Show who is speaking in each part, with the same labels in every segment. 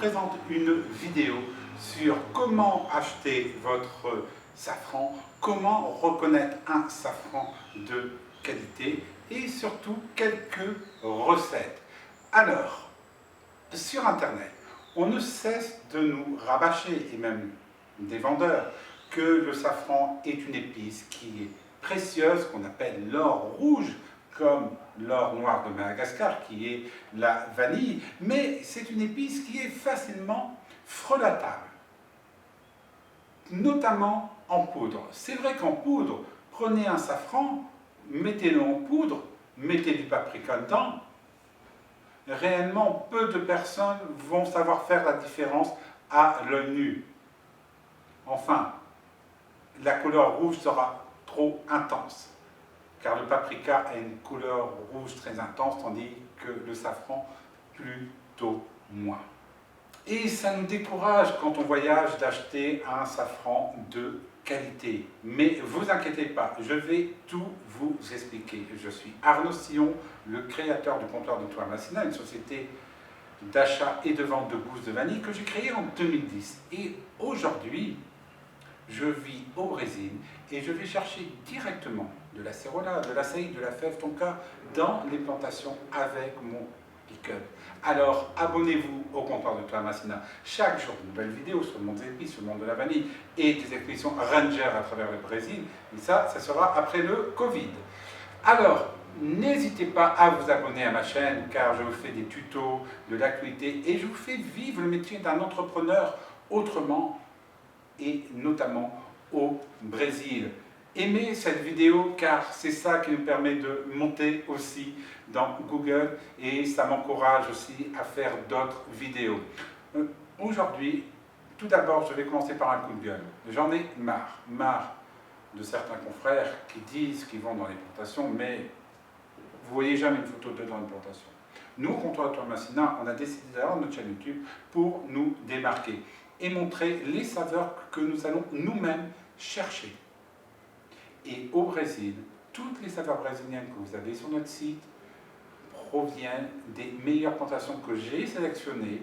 Speaker 1: présente une vidéo sur comment acheter votre safran, comment reconnaître un safran de qualité et surtout quelques recettes. Alors, sur Internet, on ne cesse de nous rabâcher, et même des vendeurs, que le safran est une épice qui est précieuse, qu'on appelle l'or rouge, comme l'or noir de Madagascar, qui est la vanille, mais c'est une épice qui est facilement frelatable, notamment en poudre. C'est vrai qu'en poudre, prenez un safran, mettez-le en poudre, mettez du paprika dedans, réellement peu de personnes vont savoir faire la différence à l'œil nu. Enfin, la couleur rouge sera trop intense, car le paprika a une couleur rouge très intense, tandis que le safran plutôt moins. Et ça nous décourage quand on voyage d'acheter un safran de qualité. Mais vous inquiétez pas, je vais tout vous expliquer. Je suis Arnaud Sillon, le créateur du comptoir de Thomas Masina, une société d'achat et de vente de gousses de vanille que j'ai créée en 2010. Et aujourd'hui, je vis au Brésil et je vais chercher directement de la cérola, de l'açaï, de la fève tonka dans les plantations avec mon pick-up. Alors abonnez-vous au comptoir de Thomas Masina. Chaque jour, de nouvelles vidéos sur le monde des épices, sur le monde de la vanille et des expéditions Ranger à travers le Brésil. Et ça sera après le Covid. Alors, n'hésitez pas à vous abonner à ma chaîne car je vous fais des tutos, de l'actualité et je vous fais vivre le métier d'un entrepreneur autrement et notamment au Brésil. Aimez cette vidéo car c'est ça qui nous permet de monter aussi dans Google et ça m'encourage aussi à faire d'autres vidéos. Aujourd'hui, tout d'abord, je vais commencer par un coup de gueule. J'en ai marre de certains confrères qui disent qu'ils vont dans les plantations, mais vous voyez jamais une photo d'eux dans une plantation. Nous, au comptoir de Thomas Masina, on a décidé d'avoir notre chaîne YouTube pour nous démarquer et montrer les saveurs que nous allons nous-mêmes chercher. Et au Brésil, toutes les saveurs brésiliennes que vous avez sur notre site proviennent des meilleures plantations que j'ai sélectionnées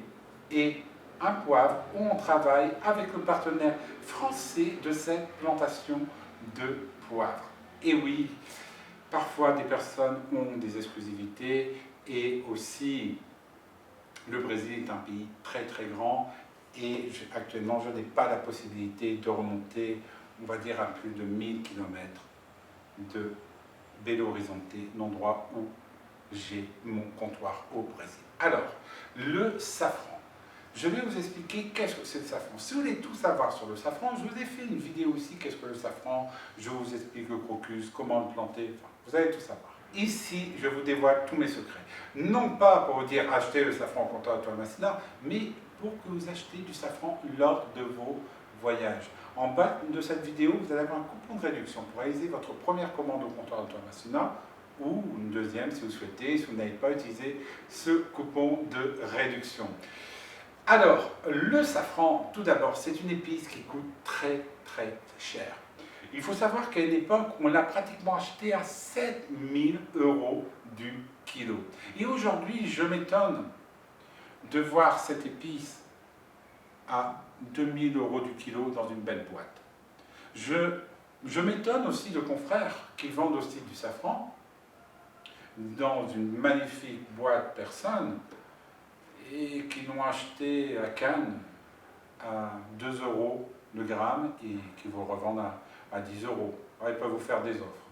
Speaker 1: et un poivre où on travaille avec le partenaire français de cette plantation de poivre. Et oui, parfois des personnes ont des exclusivités et aussi le Brésil est un pays très très grand et actuellement je n'ai pas la possibilité de remonter, on va dire, à plus de 1000 km de Belo Horizonte, l'endroit où j'ai mon comptoir au Brésil. Alors, le safran. Je vais vous expliquer qu'est-ce que c'est le safran. Si vous voulez tout savoir sur le safran, je vous ai fait une vidéo aussi, qu'est-ce que le safran, je vous explique le crocus, comment le planter, enfin, vous allez tout savoir. Ici, je vous dévoile tous mes secrets. Non pas pour vous dire acheter le safran au comptoir de Thomas Masina, mais pour que vous achetiez du safran lors de vos voyages. En bas de cette vidéo, vous allez avoir un coupon de réduction pour réaliser votre première commande au comptoir de Thomas Masina, ou une deuxième si vous souhaitez, si vous n'avez pas utilisé ce coupon de réduction. Alors, le safran, tout d'abord, c'est une épice qui coûte très très cher. Il faut savoir qu'à une époque, on l'a pratiquement acheté à 7000 € du kilo. Et aujourd'hui, je m'étonne de voir cette épice à 2000 € du kilo dans une belle boîte. Je m'étonne aussi de confrères qui vendent aussi du safran dans une magnifique boîte personne et qui l'ont acheté à Cannes à 2 € le gramme et qui vous revendent à 10 €. Alors, ils peuvent vous faire des offres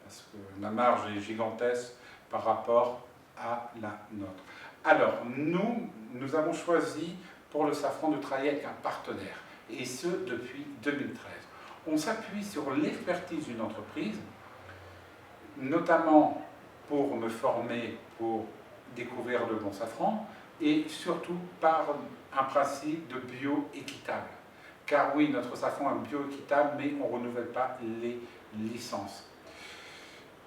Speaker 1: parce que la marge est gigantesque par rapport à la nôtre. Alors, nous avons choisi pour le safran de travailler avec un partenaire et ce depuis 2013. On s'appuie sur l'expertise d'une entreprise, notamment pour me former, pour découvrir le bon safran, et surtout par un principe de bio-équitable. Car oui, notre safran est bio-équitable, mais on ne renouvelle pas les licences.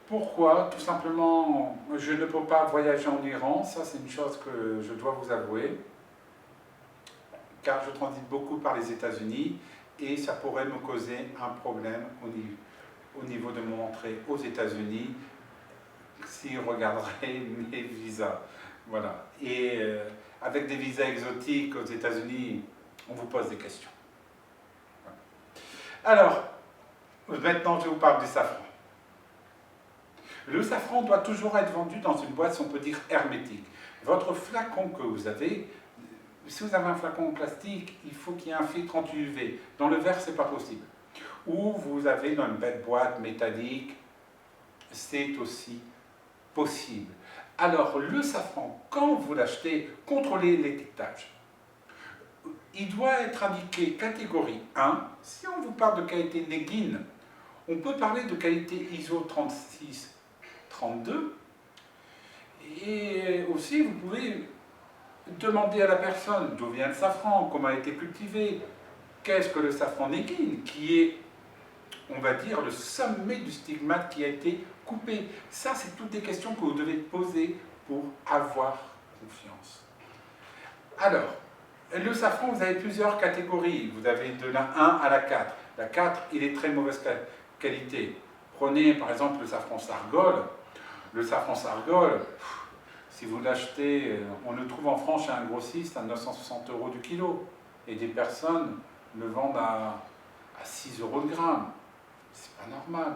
Speaker 1: Pourquoi? Tout simplement, je ne peux pas voyager en Iran, ça c'est une chose que je dois vous avouer, car je transite beaucoup par les États-Unis, et ça pourrait me causer un problème au niveau de mon entrée aux États-Unis, s'ils regarderaient mes visas. Voilà. Et avec des visas exotiques aux États-Unis, on vous pose des questions. Alors, maintenant je vous parle du safran. Le safran doit toujours être vendu dans une boîte, si on peut dire, hermétique. Votre flacon que vous avez, si vous avez un flacon en plastique, il faut qu'il y ait un filtre anti-UV. Dans le verre, ce n'est pas possible. Ou vous avez dans une belle boîte métallique, c'est aussi possible. Alors, le safran, quand vous l'achetez, contrôlez l'étiquetage. Il doit être indiqué catégorie 1. Si on vous parle de qualité Negin, on peut parler de qualité ISO 3632. Et aussi, vous pouvez demander à la personne d'où vient le safran, comment a été cultivé, qu'est-ce que le safran Negin, qui est, on va dire, le sommet du stigmate qui a été coupé. Ça, c'est toutes des questions que vous devez poser pour avoir confiance. Alors, le safran, vous avez plusieurs catégories. Vous avez de la 1 à la 4. La 4, il est très mauvaise qualité. Prenez par exemple le safran Sargol. Le safran Sargol, si vous l'achetez, on le trouve en France chez un grossiste à 960 € du kilo. Et des personnes le vendent à 6 € le gramme. C'est pas normal.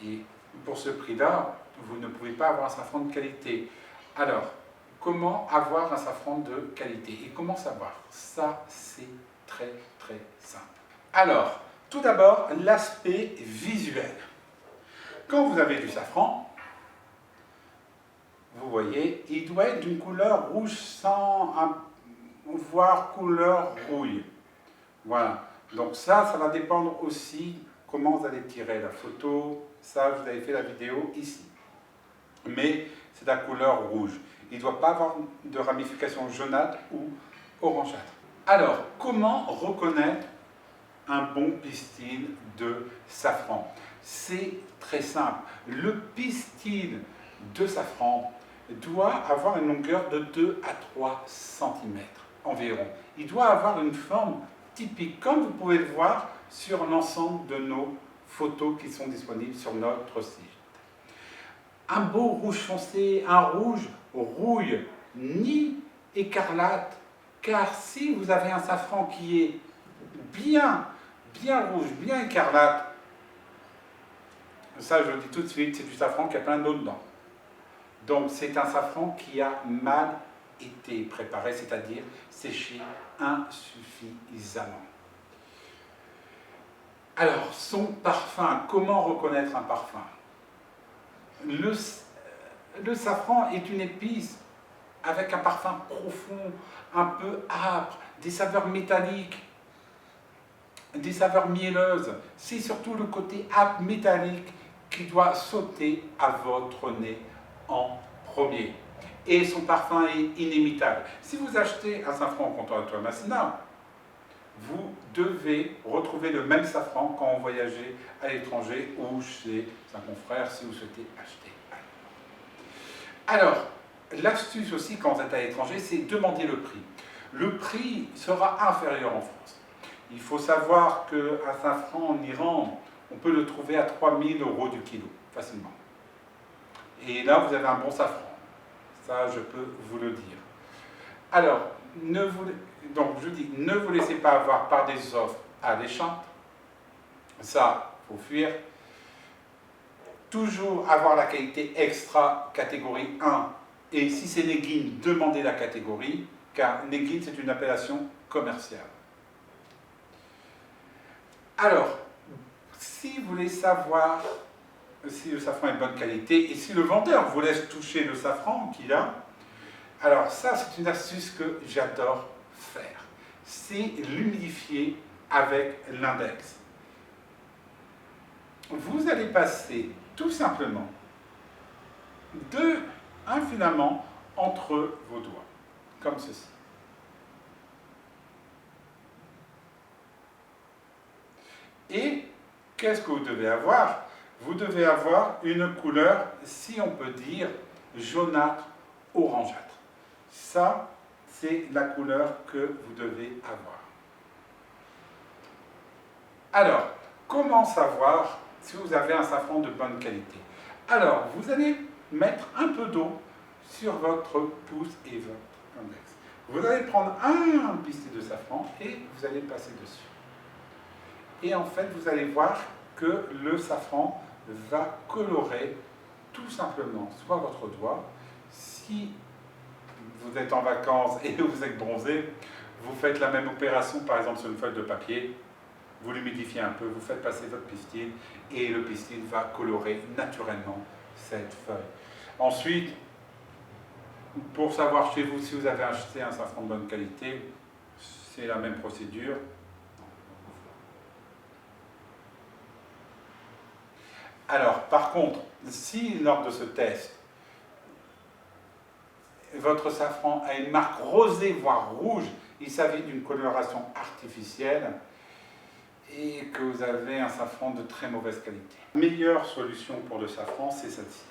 Speaker 1: Et pour ce prix-là, vous ne pouvez pas avoir un safran de qualité. Alors, comment avoir un safran de qualité et comment savoir? Ça, c'est très très simple. Alors, tout d'abord, l'aspect visuel. Quand vous avez du safran, vous voyez, il doit être d'une couleur rouge sans, voire couleur rouille. Voilà. Donc ça va dépendre aussi comment vous allez tirer la photo. Ça, vous avez fait la vidéo ici. Mais c'est la couleur rouge. Il ne doit pas avoir de ramification jaunâtre ou orangeâtre. Alors, comment reconnaître un bon pistil de safran? C'est très simple. Le pistil de safran doit avoir une longueur de 2 à 3 cm environ. Il doit avoir une forme typique, comme vous pouvez le voir sur l'ensemble de nos photos qui sont disponibles sur notre site. Un beau rouge foncé, un rouge rouille, ni écarlate, car si vous avez un safran qui est bien rouge, bien écarlate, ça je le dis tout de suite, c'est du safran qui a plein d'eau dedans. Donc c'est un safran qui a mal été préparé, c'est-à-dire séché insuffisamment. Alors, son parfum, comment reconnaître un parfum? Le safran est une épice avec un parfum profond, un peu âpre, des saveurs métalliques, des saveurs mielleuses. C'est surtout le côté âpre métallique qui doit sauter à votre nez en premier. Et son parfum est inimitable. Si vous achetez un safran au comptoir de Thomasina, vous devez retrouver le même safran quand vous voyagez à l'étranger ou chez un confrère si vous souhaitez acheter. Alors, l'astuce aussi quand vous êtes à l'étranger, c'est demander le prix. Le prix sera inférieur en France. Il faut savoir qu'un safran en Iran, on peut le trouver à 3 000 € du kilo, facilement. Et là, vous avez un bon safran. Ça, je peux vous le dire. Alors, donc je dis, ne vous laissez pas avoir par des offres alléchantes. Ça, il faut fuir. Toujours avoir la qualité extra catégorie 1. Et si c'est Negin, demandez la catégorie, car Negin, c'est une appellation commerciale. Alors, si vous voulez savoir si le safran est de bonne qualité et si le vendeur vous laisse toucher le safran qu'il a, alors ça, c'est une astuce que j'adore faire. C'est l'humidifier avec l'index. Vous allez passer tout simplement un filament entre vos doigts, comme ceci. Et qu'est-ce que vous devez avoir? Vous devez avoir une couleur, si on peut dire, jaunâtre, orangeâtre. Ça, c'est la couleur que vous devez avoir. Alors, comment savoir si vous avez un safran de bonne qualité? Alors, vous allez mettre un peu d'eau sur votre pouce et votre convexe. Vous allez prendre un pistil de safran et vous allez le passer dessus. Et en fait, vous allez voir que le safran va colorer tout simplement soit votre doigt. Si vous êtes en vacances et vous êtes bronzé, vous faites la même opération par exemple sur une feuille de papier, vous l'humidifiez un peu, vous faites passer votre pistil et le pistil va colorer naturellement cette feuille. Ensuite, pour savoir chez vous si vous avez acheté un safran de bonne qualité, c'est la même procédure. Alors, par contre, si lors de ce test, votre safran a une marque rosée, voire rouge, il s'agit d'une coloration artificielle et que vous avez un safran de très mauvaise qualité. La meilleure solution pour le safran, c'est celle-ci.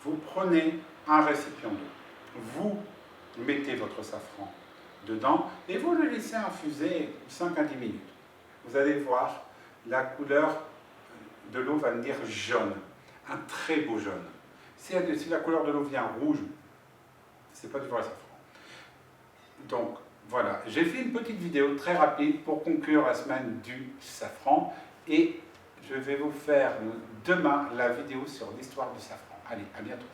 Speaker 1: Vous prenez un récipient d'eau, vous mettez votre safran dedans et vous le laissez infuser 5 à 10 minutes. Vous allez voir, la couleur de l'eau va venir jaune, un très beau jaune. Si la couleur de l'eau vient rouge, c'est pas du vrai safran. Donc voilà, j'ai fait une petite vidéo très rapide pour conclure la semaine du safran et je vais vous faire demain la vidéo sur l'histoire du safran. Allez, à bientôt.